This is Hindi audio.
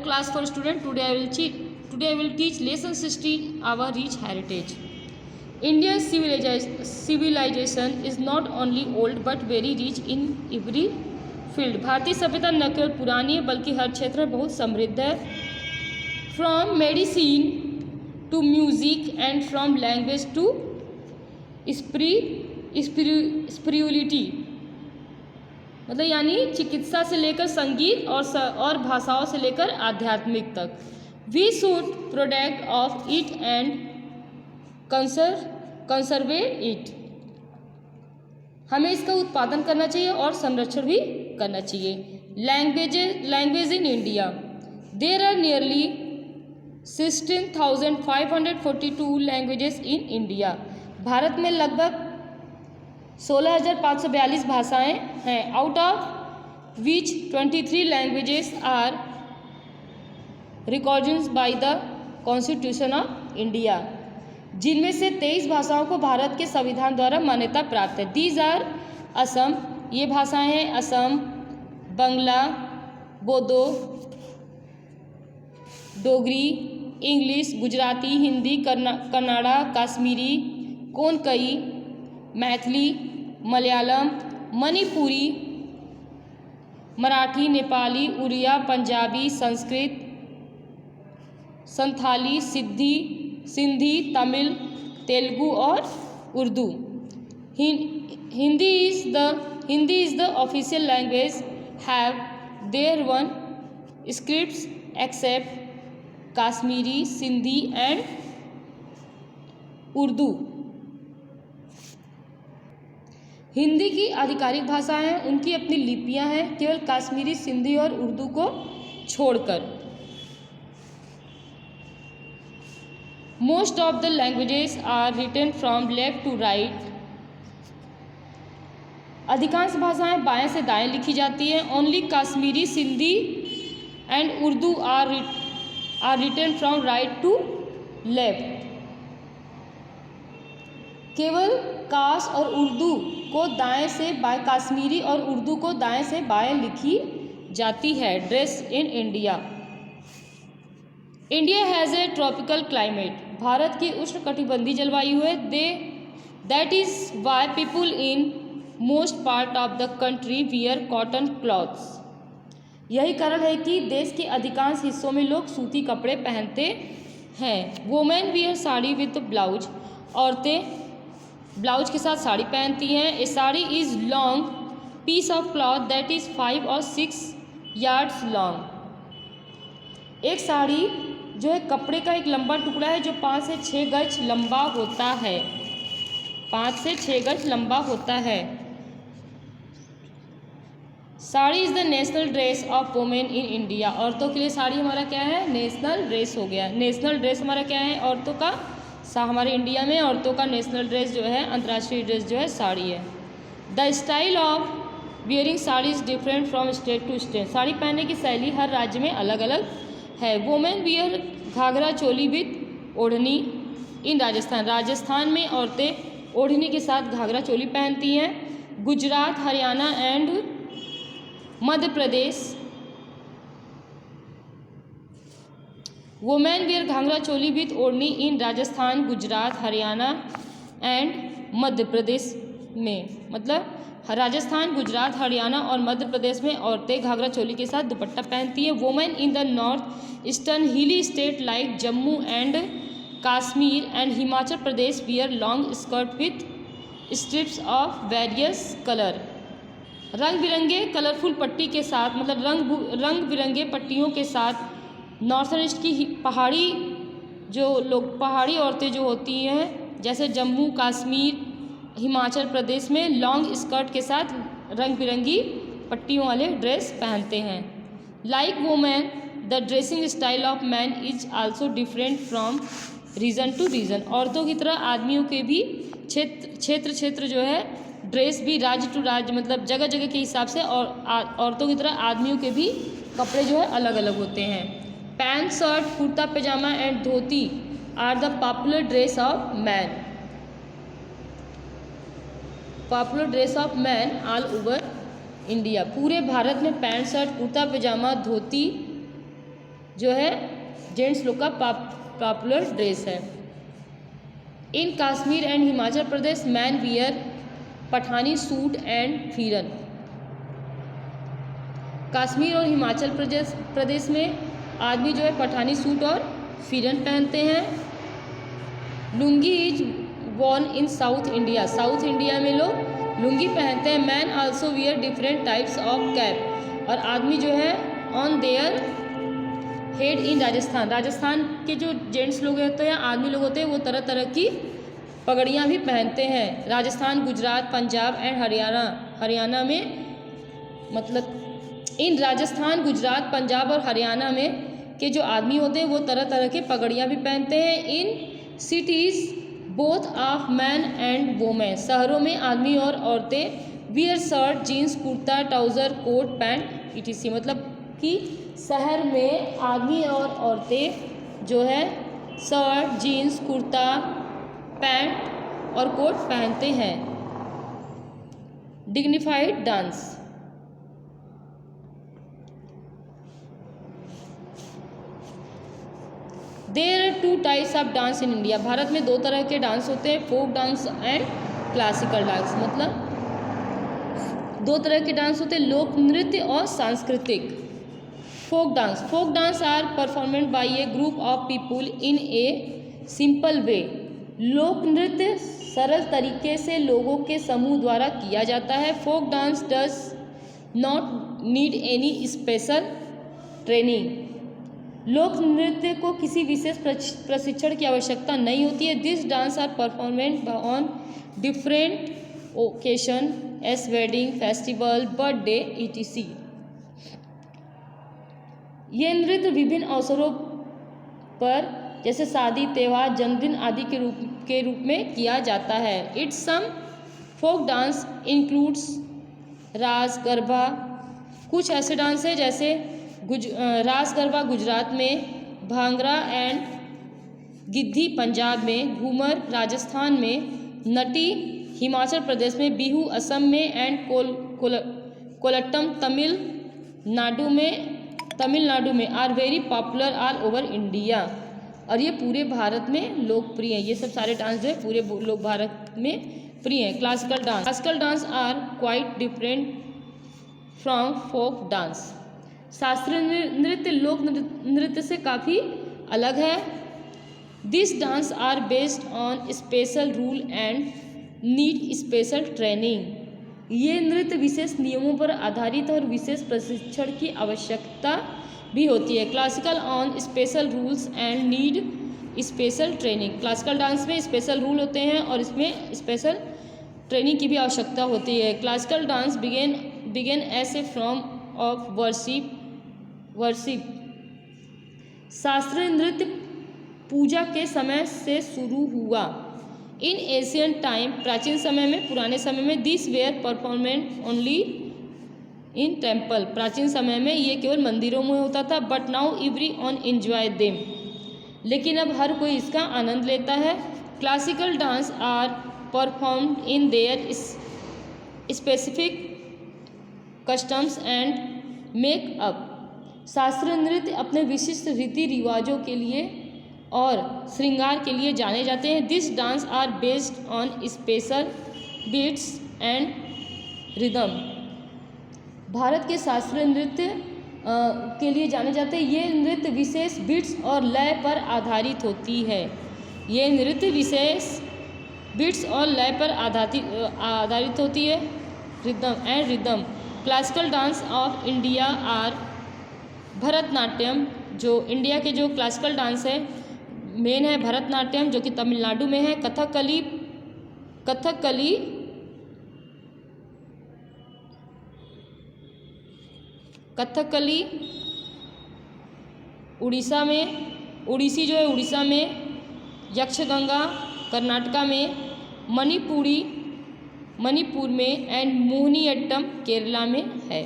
class 4 student. Today I will teach lesson 16, our rich heritage. Indian civilization is not only old but very rich in every field. भारतीय सभ्यता न केवल पुरानी है बल्कि हर क्षेत्र में बहुत समृद्ध है. From medicine to music and from language to spirituality, मतलब यानी चिकित्सा से लेकर संगीत और भाषाओं से लेकर आध्यात्मिक तक. We should protect of it and conserve it. हमें इसका उत्पादन करना चाहिए और संरक्षण भी करना चाहिए. Language in India. There are nearly 16,542 languages in India. Bharat में लगभग 16,542 भाषाएं हैं. Out of which 23 languages are recognised by the constitution of India. जिनमें से 23 भाषाओं को भारत के संविधान द्वारा मान्यता प्राप्त है. दीज आर असम, ये भाषाएं हैं असम, बंगला, बोडो, डोगरी, इंग्लिश, गुजराती, हिंदी, कन्नड़ा, कश्मीरी, कोंकणी, मैथिली, मलयालम, मणिपुरी, मराठी, नेपाली, उड़िया, पंजाबी, संस्कृत, संथाली, सिंधी, तमिल, तेलुगु और Urdu. Hindi is the official language. Have their one scripts except Kashmiri, Sindhi and Urdu. Hindi की आधिकारिक भाषाएं हैं, उनकी अपनी लिपियां हैं केवल कश्मीरी, सिंधी और उर्दू को छोड़कर. Most of the languages are written from left to right. अधिकांश भाषाएं बाएं से दाएं लिखी जाती हैं. Only Kashmiri, Sindhi and Urdu are written from right to left. केवल काश और उर्दू को दाएं से बाएं, कश्मीरी और उर्दू को दाएं से बाएं लिखी जाती है. Dress in India. India has a tropical climate. Bharat की उष्णकटिबंधीय जलवायु है. That is why people in most part of the country wear cotton clothes. यही कारण है कि देश के अधिकांश हिस्सों में लोग सूती कपड़े पहनते हैं. Women wear sari with blouse. औरतें ब्लाउज के साथ साड़ी पहनती हैं. A sari is long piece of cloth that is 5 और 6 यार्ड्स लॉन्ग. एक साड़ी जो है कपड़े का एक लंबा टुकड़ा है जो 5 से 6 गज लंबा होता है. 5 से 6 गज लंबा होता है. Sari is the national dress of women in India. औरतों के लिए साड़ी हमारा क्या है? नेशनल ड्रेस हो गया. नेशनल ड्रेस हमारा क्या है? औरतों का. हमारे इंडिया में औरतों का नेशनल ड्रेस जो है, अंतर्राष्ट्रीय ड्रेस जो है, साड़ी है. The style of wearing sari is different from state to state. Sari पहनने की शैली हर राज्य में अलग अलग है. Women wear ghagra choli with odhni in Rajasthan. Rajasthan में औरतें ओढ़नी के साथ घाघरा चोली पहनती हैं. Gujarat, Haryana and Madhya Pradesh. Women wear ghagra choli with odhni in Rajasthan, Gujarat, Haryana and Madhya Pradesh में. मतलब राजस्थान, गुजरात, हरियाणा और मध्य प्रदेश में औरतें घाघरा चोली के साथ दुपट्टा पहनती हैं. Women in the north eastern हिली state like Jammu and Kashmir and Himachal Pradesh wear long skirt with strips of various colour. रंग बिरंगे कलरफुल पट्टी के साथ, मतलब रंग बिरंगे पट्टियों के साथ नॉर्थन ईस्ट की पहाड़ी औरतें जो होती हैं, जैसे जम्मू, कश्मीर, हिमाचल प्रदेश में लॉन्ग स्कर्ट के साथ रंग बिरंगी पट्टियों वाले ड्रेस पहनते हैं. Like women the dressing style of man is also different from region to region. औरतों की तरह आदमियों के भी क्षेत्र जो है ड्रेस भी राज्य टू राज्य, मतलब जगह जगह के हिसाब से, और औरतों की तरह आदमियों के भी कपड़े जो है अलग अलग होते हैं. Pant, shirt, kurta pyjama and dhoti are the popular dress of man. Popular dress of man all over India. पूरे भारत में पैंट, शर्ट, कुर्ता पैजामा, धोती जो है जेंट्स लोग का पॉपुलर ड्रेस है। In Kashmir and Himachal Pradesh man wear Pathani suit and phiran. Kashmir और हिमाचल प्रदेश में आदमी जो है पठानी सूट और फिरन पहनते हैं। Lungi is worn in South India, South India में लोग लुंगी पहनते हैं। Man also wear different types of cap, और आदमी जो है on their head in Rajasthan, Rajasthan के जो जेंट्स लोग होते हैं, आदमी लोग होते हैं, वो तरह तरह की पगड़ियाँ भी पहनते हैं। राजस्थान, गुजरात, पंजाब एंड हरियाणा में, मतलब इन राजस्थान, गुजरात, पंजाब और हरियाणा में के जो आदमी होते हैं वो तरह तरह के पगड़ियाँ भी पहनते हैं। In cities both of man and women, शहरों में आदमी और औरतें wear shirt, jeans, kurta, trouser, coat, pant etc, मतलब कि शहर में आदमी और औरतें जो है शर्ट, जीन्स, कुर्ता, पैंट और कोट पहनते हैं। Dignified dance. There are 2 types of dance in India, Bharat में 2 तरह के डांस होते हैं, folk dance and classical dance, मतलब 2 तरह के डांस होते हैं, लोक नृत्य और सांस्कृतिक। Folk dance are performed by a group of people in a simple way. लोक नृत्य सरल तरीके से लोगों के समूह द्वारा किया जाता है। Folk dance does not need any special training, लोक नृत्य को किसी विशेष प्रशिक्षण की आवश्यकता नहीं होती है। This dance are performed on different occasion as wedding, festival, birthday etc। ये नृत्य विभिन्न अवसरों पर जैसे शादी, त्यौहार, जन्मदिन आदि के रूप में किया जाता है। It's some folk dance includes raas garba, कुछ ऐसे डांस है जैसे रास गरबा गुजरात में, भांगड़ा एंड गिद्धी पंजाब में, घूमर राजस्थान में, नटी हिमाचल प्रदेश में, बिहू असम में एंड कोलट्टम तमिलनाडु में are very popular all over India, और ये पूरे भारत में लोकप्रिय हैं। ये सब सारे डांस जो है पूरे लोग भारत में प्रिय हैं। Classical dance are quite different from folk dance, शास्त्रीय नृत्य लोक नृत्य से काफ़ी अलग है। This dance are based on special rule and need special training, ये नृत्य विशेष नियमों पर आधारित और विशेष प्रशिक्षण की आवश्यकता भी होती है। Classical on special rules and need special training, classical dance में स्पेशल रूल होते हैं और इसमें स्पेशल ट्रेनिंग की भी आवश्यकता होती है। Classical dance began as a form of worship, शास्त्रीय नृत्य पूजा के समय से शुरू हुआ। इन एशियंट टाइम, प्राचीन समय में, पुराने समय में, this were performed only in temple, प्राचीन समय में ये केवल मंदिरों में होता था। But now every one enjoy them, लेकिन अब हर कोई इसका आनंद लेता है। Classical dance are performed in their specific customs and makeup, शास्त्रीय नृत्य अपने विशिष्ट रीति रिवाजों के लिए और श्रृंगार के लिए जाने जाते हैं। This dance are based on special beats and rhythm, Bharat के शास्त्रीय नृत्य के लिए जाने जाते हैं। ये नृत्य विशेष बीट्स और लय पर आधारित होती है। ये नृत्य विशेष बीट्स और लय पर आधारित होती है। Rhythm. Classical dance of India are Bharatanatyam, जो इंडिया के जो क्लासिकल डांस है मेन है भरतनाट्यम, जो कि तमिलनाडु में है। कथकली उड़ीसा में, उड़ीसी जो है उड़ीसा में, यक्षगंगा कर्नाटका में, मणिपुर में एंड मोहिनीअट्टम केरला में है।